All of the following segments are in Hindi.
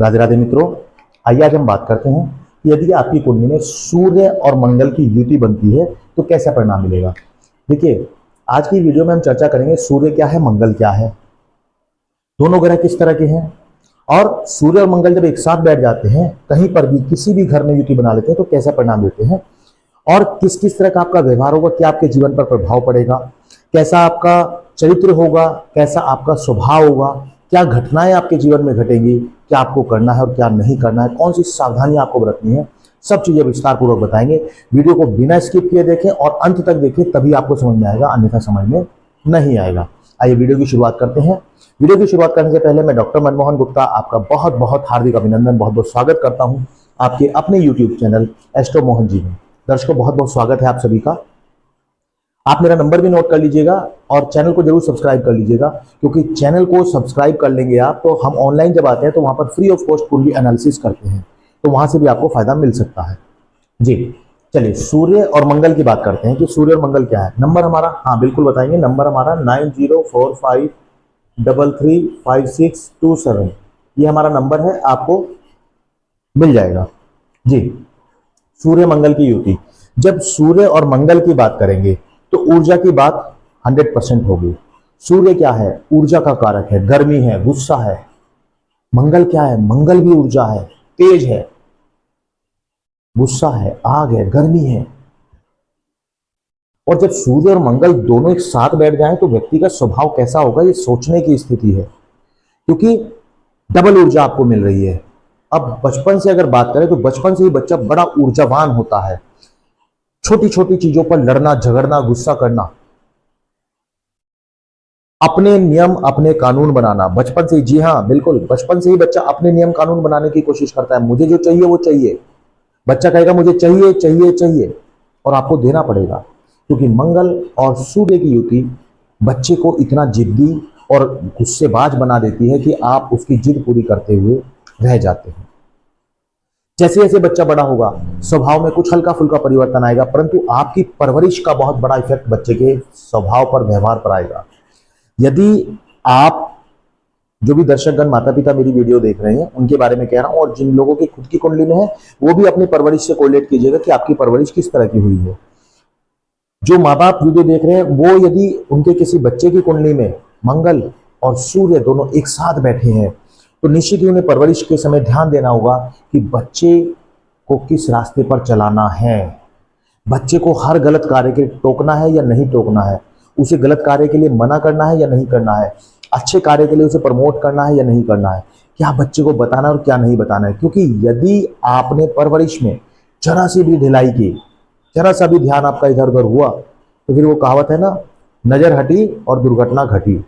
राधे राधे मित्रों, आइए आज हम बात करते हैं कि यदि आपकी कुंडली में सूर्य और मंगल की युति बनती है तो कैसा परिणाम मिलेगा। देखिए, आज की वीडियो में हम चर्चा करेंगे सूर्य क्या है, मंगल क्या है, दोनों ग्रह किस तरह के हैं, और सूर्य और मंगल जब एक साथ बैठ जाते हैं, कहीं पर भी किसी भी घर में युति बना लेते हैं तो कैसा परिणाम देते हैं, और किस किस तरह का आपका व्यवहार होगा, क्या आपके जीवन पर प्रभाव पड़ेगा, कैसा आपका चरित्र होगा, कैसा आपका स्वभाव होगा, क्या घटनाएं आपके जीवन में घटेंगी, क्या आपको करना है और क्या नहीं करना है, कौन सी सावधानियां आपको बरतनी है, सब चीजें विस्तार पूर्वक बताएंगे। वीडियो को बिना स्किप किए देखें और अंत तक देखें, तभी आपको समझ में आएगा, अन्यथा समझ में नहीं आएगा। आइए वीडियो की शुरुआत करते हैं। वीडियो की शुरुआत करने से पहले मैं डॉक्टर मनमोहन गुप्ता आपका बहुत बहुत हार्दिक अभिनंदन, बहुत बहुत स्वागत करता हूं आपके अपने YouTube channel astro Mohan ji में। दर्शकों, बहुत बहुत स्वागत है आप सभी का। आप मेरा नंबर भी नोट कर लीजिएगा और चैनल को जरूर सब्सक्राइब कर लीजिएगा, क्योंकि चैनल को सब्सक्राइब कर लेंगे आप तो हम ऑनलाइन जब आते हैं तो वहां पर फ्री ऑफ कॉस्ट कुंडली एनालिसिस करते हैं, तो वहां से भी आपको फायदा मिल सकता है जी। चलिए, सूर्य और मंगल की बात करते हैं कि सूर्य और मंगल क्या है। नंबर हमारा, हाँ बिल्कुल बताएंगे, नंबर हमारा 9045335627, ये हमारा नंबर है, आपको मिल जाएगा जी। सूर्य मंगल की युति, जब सूर्य और मंगल की बात करेंगे तो ऊर्जा की बात 100% होगी। सूर्य क्या है? ऊर्जा का कारक है, गर्मी है, गुस्सा है। मंगल क्या है? मंगल भी ऊर्जा है, तेज है, गुस्सा है, आग है, गर्मी है। और जब सूर्य और मंगल दोनों एक साथ बैठ जाएं तो व्यक्ति का स्वभाव कैसा होगा, ये सोचने की स्थिति है, क्योंकि डबल ऊर्जा आपको मिल रही है। अब बचपन से अगर बात करें तो बचपन से ही बच्चा बड़ा ऊर्जावान होता है, छोटी छोटी चीजों पर लड़ना झगड़ना, गुस्सा करना, अपने नियम अपने कानून बनाना बचपन से ही। जी हाँ बिल्कुल, बचपन से ही बच्चा अपने नियम कानून बनाने की कोशिश करता है। मुझे जो चाहिए वो चाहिए, बच्चा कहेगा मुझे चाहिए चाहिए चाहिए, और आपको देना पड़ेगा, क्योंकि मंगल और सूर्य की युति बच्चे को इतना जिद्दी और गुस्सेबाज बना देती है कि आप उसकी जिद पूरी करते हुए रह जाते हैं। जैसे जैसे बच्चा बड़ा होगा, स्वभाव में कुछ हल्का फुल्का परिवर्तन आएगा, परंतु आपकी परवरिश का बहुत बड़ा इफेक्ट बच्चे के स्वभाव पर, व्यवहार पर आएगा। यदि आप, जो भी दर्शकगण माता पिता मेरी वीडियो देख रहे हैं उनके बारे में कह रहा हूं, और जिन लोगों की खुद की कुंडली में है वो भी अपनी परवरिश से कोरिलेट कीजिएगा कि आपकी परवरिश किस तरह की हुई है। जो माँ बाप वीडियो देख रहे हैं वो यदि उनके किसी बच्चे की कुंडली में मंगल और सूर्य दोनों एक साथ बैठे हैं तो निश्चित ही उन्हें परवरिश के समय ध्यान देना होगा कि बच्चे को किस रास्ते पर चलाना है, बच्चे को हर गलत कार्य के लिए टोकना है या नहीं टोकना है, उसे गलत कार्य के लिए मना करना है या नहीं करना है, अच्छे कार्य के लिए उसे प्रमोट करना है या नहीं करना है, क्या बच्चे को बताना है और क्या नहीं बताना है। क्योंकि यदि आपने परवरिश में जरा सी भी ढिलाई की, जरा सा भी ध्यान आपका इधर उधर हुआ, तो फिर वो कहावत है ना, नजर हटी और दुर्घटना घटी।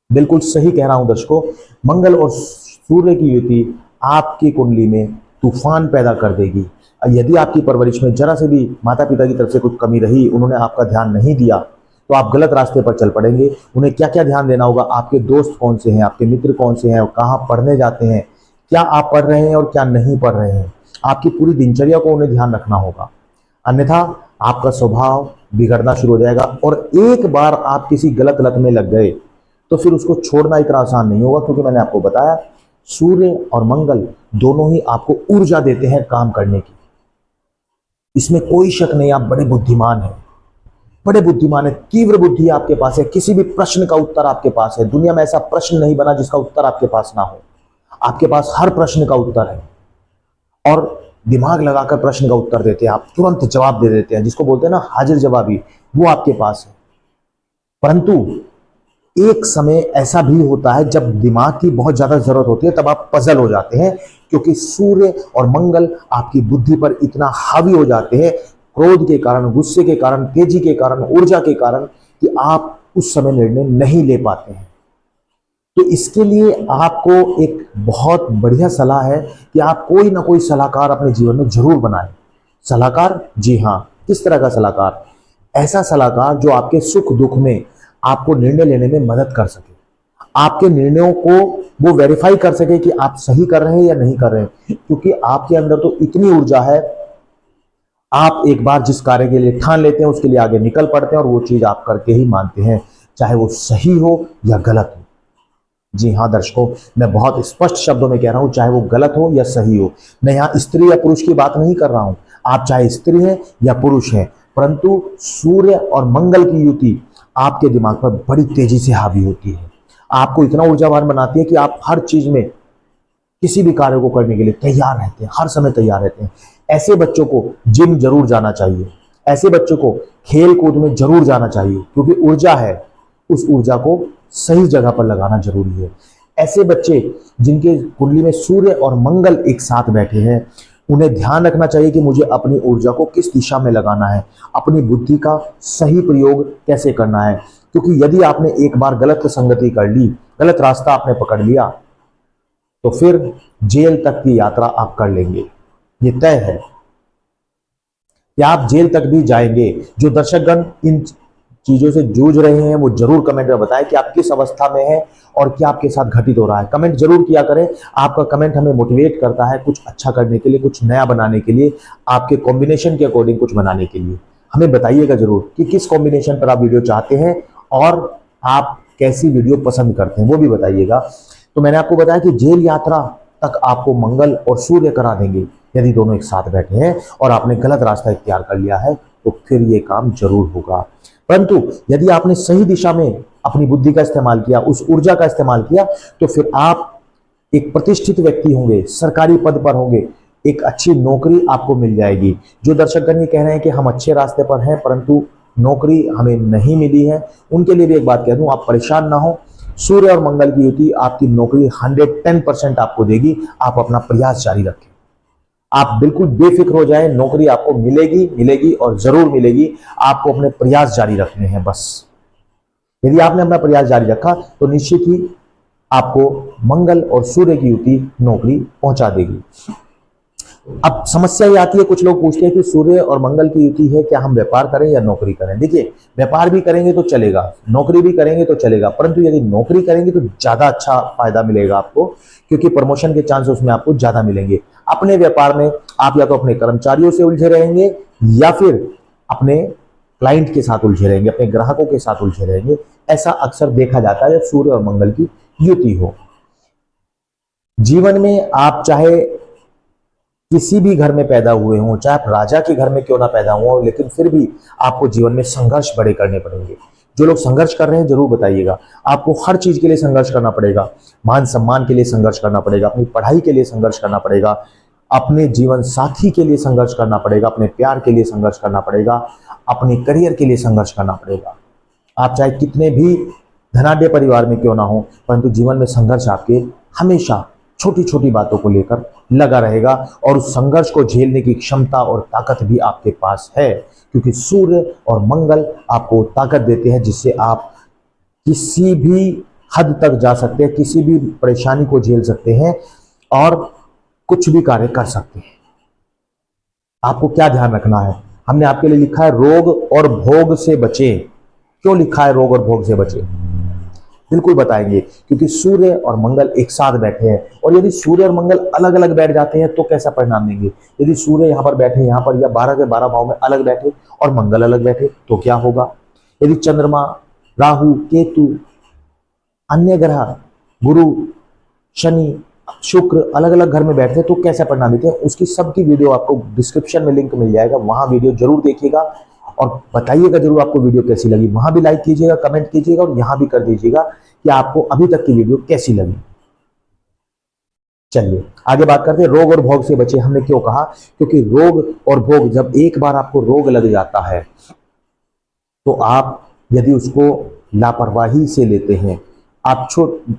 बिल्कुल सही कह रहा हूं दर्शकों, मंगल और सूर्य की युति आपकी कुंडली में तूफान पैदा कर देगी। यदि आपकी परवरिश में जरा से भी माता पिता की तरफ से कुछ कमी रही, उन्होंने आपका ध्यान नहीं दिया, तो आप गलत रास्ते पर चल पड़ेंगे। उन्हें क्या क्या ध्यान देना होगा, आपके दोस्त कौन से हैं, आपके मित्र कौन से हैं, कहाँ पढ़ने जाते हैं, क्या आप पढ़ रहे हैं और क्या नहीं पढ़ रहे हैं, आपकी पूरी दिनचर्या को उन्हें ध्यान रखना होगा, अन्यथा आपका स्वभाव बिगड़ना शुरू हो जाएगा। और एक बार आप किसी गलत लत में लग गए तो फिर उसको छोड़ना इतना आसान नहीं होगा, क्योंकि मैंने आपको बताया सूर्य और मंगल दोनों ही आपको ऊर्जा देते हैं काम करने की। इसमें कोई शक नहीं, आप बड़े बुद्धिमान हैं, बड़े बुद्धिमान है, तीव्र बुद्धि आपके पास है, किसी भी प्रश्न का उत्तर आपके पास है। दुनिया में ऐसा प्रश्न नहीं बना जिसका उत्तर आपके पास ना हो, आपके पास हर प्रश्न का उत्तर है, और दिमाग लगाकर प्रश्न का उत्तर देते हैं आप, तुरंत जवाब दे देते हैं, जिसको बोलते हैं ना हाजिर जवाबी, वो आपके पास है। परंतु एक समय ऐसा भी होता है जब दिमाग की बहुत ज्यादा जरूरत होती है, तब आप पजल हो जाते हैं, क्योंकि सूर्य और मंगल आपकी बुद्धि पर इतना हावी हो जाते हैं, क्रोध के कारण, गुस्से के कारण, तेजी के कारण, ऊर्जा के कारण, कि आप उस समय निर्णय नहीं ले पाते हैं। तो इसके लिए आपको एक बहुत बढ़िया सलाह है कि आप कोई ना कोई सलाहकार अपने जीवन में जरूर बनाएं। सलाहकार, जी हाँ, किस तरह का सलाहकार? ऐसा सलाहकार जो आपके सुख दुख में आपको निर्णय लेने में मदद कर सके, आपके निर्णयों को वो वेरीफाई कर सके कि आप सही कर रहे हैं या नहीं कर रहे हैं। क्योंकि आपके अंदर तो इतनी ऊर्जा है, आप एक बार जिस कार्य के लिए ठान लेते हैं उसके लिए आगे निकल पड़ते हैं, और वो चीज आप करके ही मानते हैं, चाहे वो सही हो या गलत हो। जी हाँ दर्शकों, मैं बहुत स्पष्ट शब्दों में कह रहा हूं, चाहे वो गलत हो या सही हो। मैं यहाँ स्त्री या पुरुष की बात नहीं कर रहा हूं। आप चाहे स्त्री हैं या पुरुष हैं, परंतु सूर्य और मंगल की युति आपके दिमाग पर बड़ी तेजी से हावी होती है। आपको इतना ऊर्जावान बनाती है कि आप हर चीज में, किसी भी कार्य को करने के लिए तैयार रहते हैं, हर समय तैयार रहते हैं। ऐसे बच्चों को जिम जरूर जाना चाहिए। ऐसे बच्चों को खेल कूद में जरूर जाना चाहिए, क्योंकि ऊर्जा है, उस ऊर्जा को सही जगह पर लगाना जरूरी है। ऐसे बच्चे जिनके कुंडली में सूर्य और मंगल एक साथ बैठे हैं, उन्हें ध्यान रखना चाहिए कि मुझे अपनी ऊर्जा को किस दिशा में लगाना है, अपनी बुद्धि का सही प्रयोग कैसे करना है। क्योंकि यदि आपने एक बार गलत संगति कर ली, गलत रास्ता आपने पकड़ लिया, तो फिर जेल तक की यात्रा आप कर लेंगे। ये तय है कि आप जेल तक भी जाएंगे। जो दर्शकगण इन चीजों से जूझ रहे हैं, वो जरूर कमेंट में बताएं कि आप किस अवस्था में हैं और क्या आपके साथ घटित हो रहा है। कमेंट जरूर किया करें। आपका कमेंट हमें मोटिवेट करता है कुछ अच्छा करने के लिए, कुछ नया बनाने के लिए, आपके कॉम्बिनेशन के अकॉर्डिंग कुछ बनाने के लिए। हमें बताइएगा जरूर कि किस कॉम्बिनेशन पर आप वीडियो चाहते हैं और आप कैसी वीडियो पसंद करते हैं, वो भी बताइएगा। तो मैंने आपको बताया कि जेल यात्रा तक आपको मंगल और सूर्य करा देंगे यदि दोनों एक साथ बैठे हैं और आपने गलत रास्ता इख्तियार कर लिया है, तो फिर ये काम जरूर होगा। परंतु यदि आपने सही दिशा में अपनी बुद्धि का इस्तेमाल किया, उस ऊर्जा का इस्तेमाल किया, तो फिर आप एक प्रतिष्ठित व्यक्ति होंगे, सरकारी पद पर होंगे, एक अच्छी नौकरी आपको मिल जाएगी। जो दर्शकगण ये कह रहे हैं कि हम अच्छे रास्ते पर हैं परंतु नौकरी हमें नहीं मिली है, उनके लिए भी एक बात कह दूं, आप परेशान ना हो। सूर्य और मंगल की युति आपकी नौकरी 110% आपको देगी। आप अपना प्रयास जारी रखें, आप बिल्कुल बेफिक्र हो जाएं, नौकरी आपको मिलेगी, मिलेगी और जरूर मिलेगी। आपको अपने प्रयास जारी रखने हैं बस। यदि आपने अपना प्रयास जारी रखा तो निश्चित ही आपको मंगल और सूर्य की युति नौकरी पहुंचा देगी। अब समस्या ये आती है, कुछ लोग पूछते हैं कि सूर्य और मंगल की युति है, क्या हम व्यापार करें या नौकरी करें। देखिए, व्यापार भी करेंगे तो चलेगा, नौकरी भी करेंगे तो चलेगा, परंतु यदि नौकरी करेंगे तो ज्यादा अच्छा फायदा मिलेगा आपको, क्योंकि प्रमोशन के चांस उसमें आपको ज्यादा मिलेंगे। अपने व्यापार में आप या तो अपने कर्मचारियों से उलझे रहेंगे या फिर अपने क्लाइंट के साथ उलझे रहेंगे, अपने ग्राहकों के साथ उलझे रहेंगे। ऐसा अक्सर देखा जाता है जब सूर्य और मंगल की युति हो। जीवन में आप चाहे किसी भी घर में पैदा हुए हों, चाहे आप राजा के घर में क्यों ना पैदा हुए, लेकिन फिर भी आपको जीवन में संघर्ष बड़े करने पड़ेंगे। जो लोग संघर्ष कर रहे हैं जरूर बताइएगा। आपको हर चीज के लिए संघर्ष करना पड़ेगा, मान सम्मान के लिए संघर्ष करना पड़ेगा, अपनी पढ़ाई के लिए संघर्ष करना पड़ेगा, अपने जीवन साथी के लिए संघर्ष करना पड़ेगा, अपने प्यार के लिए संघर्ष करना पड़ेगा, अपने करियर के लिए संघर्ष करना पड़ेगा। आप चाहे कितने भी धनाढ्य परिवार में क्यों ना हो, परंतु जीवन में संघर्ष आपके हमेशा छोटी छोटी बातों को लेकर लगा रहेगा, और उस संघर्ष को झेलने की क्षमता और ताकत भी आपके पास है, क्योंकि सूर्य और मंगल आपको ताकत देते हैं जिससे आप किसी भी हद तक जा सकते हैं, किसी भी परेशानी को झेल सकते हैं और कुछ भी कार्य कर सकते हैं। आपको क्या ध्यान रखना है, हमने आपके लिए लिखा है रोग और भोग से बचे। क्यों लिखा है रोग और भोग से बचे, बिल्कुल बताएंगे। क्योंकि सूर्य और मंगल एक साथ बैठे हैं, और यदि सूर्य और मंगल अलग अलग बैठ जाते हैं तो कैसा परिणाम देंगे। यदि सूर्य यहाँ पर बैठे, यहाँ पर, या 12 के 12 भाव में अलग बैठे और मंगल अलग बैठे तो क्या होगा। यदि चंद्रमा, राहु, केतु, अन्य ग्रह, गुरु, शनि, शुक्र अलग अलग घर में बैठते हैं तो कैसा परिणाम देते हैं, उसकी सबकी वीडियो आपको डिस्क्रिप्शन में लिंक मिल जाएगा, वहां वीडियो जरूर देखिएगा और बताइएगा जरूर आपको वीडियो कैसी लगी। वहां भी लाइक कीजिएगा, कमेंट कीजिएगा और यहां भी कर दीजिएगा कि आपको अभी तक की वीडियो कैसी लगी। चलिए आगे बात करते हैं, रोग और भोग से बचे। हमने क्यों कहा, क्योंकि रोग और भोग, जब एक बार आपको रोग लग जाता है तो आप यदि उसको लापरवाही से लेते हैं, आप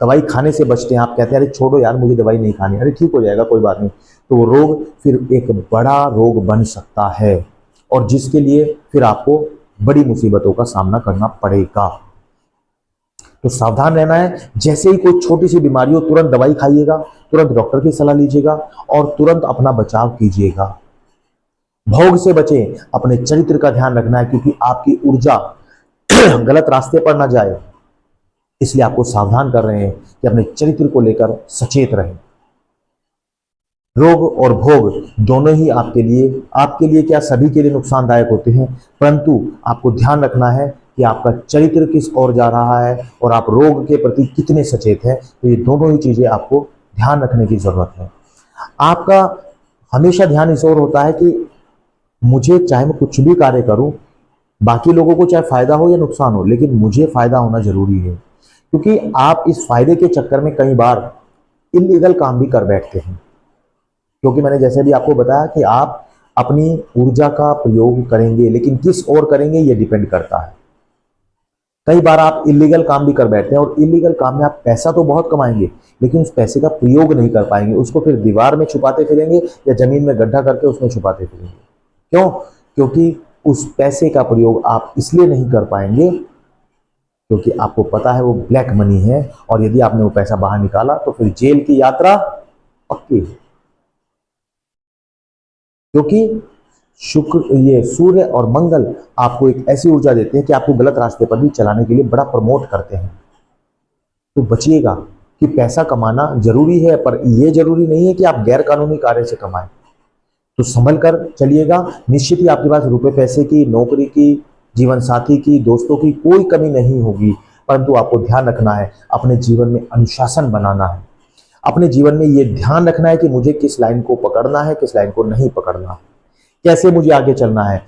दवाई खाने से बचते हैं, आप कहते हैं अरे छोड़ो यार मुझे दवाई नहीं खानी, अरे ठीक हो जाएगा कोई बात नहीं, तो वो रोग फिर एक बड़ा रोग बन सकता है और जिसके लिए फिर आपको बड़ी मुसीबतों का सामना करना पड़ेगा। तो सावधान रहना है। जैसे ही कोई छोटी सी बीमारी हो तुरंत दवाई खाइएगा, तुरंत डॉक्टर की सलाह लीजिएगा और तुरंत अपना बचाव कीजिएगा। भोग से बचें, अपने चरित्र का ध्यान रखना है, क्योंकि आपकी ऊर्जा गलत रास्ते पर ना जाए, इसलिए आपको सावधान कर रहे हैं कि अपने चरित्र को लेकर सचेत रहें। रोग और भोग दोनों ही आपके लिए क्या सभी के लिए नुकसानदायक होते हैं, परंतु आपको ध्यान रखना है कि आपका चरित्र किस ओर जा रहा है और आप रोग के प्रति कितने सचेत हैं। तो ये दोनों ही चीजें आपको ध्यान रखने की जरूरत है। आपका हमेशा ध्यान इस ओर होता है कि मुझे चाहे मैं कुछ भी कार्य करूं, बाकी लोगों को चाहे फायदा हो या नुकसान हो, लेकिन मुझे फायदा होना जरूरी है। क्योंकि आप इस फायदे के चक्कर में कई बार इलीगल काम भी कर बैठते हैं। क्योंकि मैंने जैसे भी आपको बताया कि आप अपनी ऊर्जा का प्रयोग करेंगे, लेकिन किस ओर करेंगे ये डिपेंड करता है। कई बार आप इलीगल काम भी कर बैठते हैं और इलीगल काम में आप पैसा तो बहुत कमाएंगे, लेकिन उस पैसे का प्रयोग नहीं कर पाएंगे। उसको फिर दीवार में छुपाते फिरेंगे या जमीन में गड्ढा करके उसमें छुपाते फिरेंगे। क्यों? क्योंकि उस पैसे का प्रयोग आप इसलिए नहीं कर पाएंगे क्योंकि आपको पता है वो ब्लैक मनी है, और यदि आपने वो पैसा बाहर निकाला तो फिर जेल की यात्रा पक्की है। क्योंकि शुक्र, ये सूर्य और मंगल आपको एक ऐसी ऊर्जा देते हैं कि आपको गलत रास्ते पर भी चलाने के लिए बड़ा प्रमोट करते हैं। तो बचिएगा कि पैसा कमाना जरूरी है, पर यह जरूरी नहीं है कि आप गैर कानूनी कार्य से कमाएं। तो संभल कर चलिएगा। निश्चित ही आपके पास रुपए पैसे की, नौकरी की, जीवन साथी की, दोस्तों की कोई कमी नहीं होगी, परंतु आपको ध्यान रखना है, अपने जीवन में अनुशासन बनाना है। अपने जीवन में यह ध्यान रखना है कि मुझे किस लाइन को पकड़ना है, किस लाइन को नहीं पकड़ना है, कैसे मुझे आगे चलना है।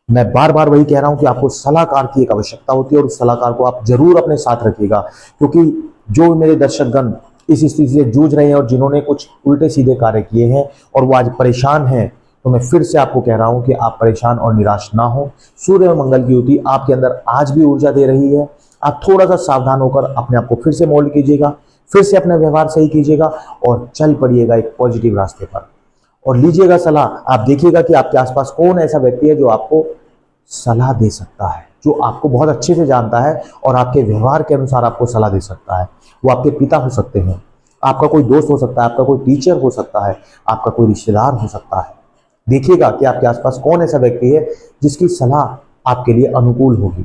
मैं बार बार वही कह रहा हूं कि आपको सलाहकार की एक आवश्यकता होती है, और उस सलाहकार को आप जरूर अपने साथ रखिएगा। क्योंकि जो मेरे दर्शकगण इस स्थिति से जूझ रहे हैं और जिन्होंने कुछ उल्टे सीधे कार्य किए हैं और वो आज परेशान हैं, तो मैं फिर से आपको कह रहा हूं कि आप परेशान और निराश ना हो। सूर्य और मंगल की युति आपके अंदर आज भी ऊर्जा दे रही है। आप थोड़ा सा सावधान होकर अपने आप को फिर से मोल्ड कीजिएगा, फिर से अपना व्यवहार सही कीजिएगा और चल पड़िएगा एक पॉजिटिव रास्ते पर, और लीजिएगा सलाह। आप देखिएगा कि आपके आसपास कौन ऐसा व्यक्ति है जो आपको सलाह दे सकता है, जो आपको बहुत अच्छे से जानता है और आपके व्यवहार के अनुसार आपको सलाह दे सकता है। वो आपके पिता हो सकते हैं, आपका कोई दोस्त हो सकता है, आपका कोई टीचर हो सकता है, आपका कोई रिश्तेदार हो सकता है। देखिएगा कि आपके आसपास कौन ऐसा व्यक्ति है जिसकी सलाह आपके लिए अनुकूल होगी,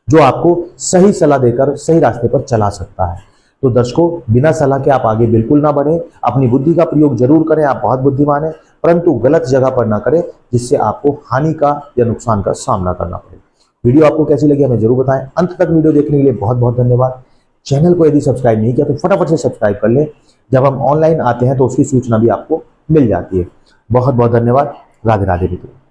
जो आपको सही सलाह देकर सही रास्ते पर चला सकता है। तो दर्शकों, बिना सलाह के आप आगे बिल्कुल ना बढ़ें। अपनी बुद्धि का प्रयोग जरूर करें, आप बहुत बुद्धिमान हैं, परंतु गलत जगह पर ना करें जिससे आपको हानि का या नुकसान का सामना करना पड़े। वीडियो आपको कैसी लगी हमें जरूर बताएं। अंत तक वीडियो देखने के लिए बहुत बहुत धन्यवाद। चैनल को यदि सब्सक्राइब नहीं किया तो फटाफट से सब्सक्राइब कर लें। जब हम ऑनलाइन आते हैं तो उसकी सूचना भी आपको मिल जाती है। बहुत बहुत धन्यवाद। राधे राधे मित्रों।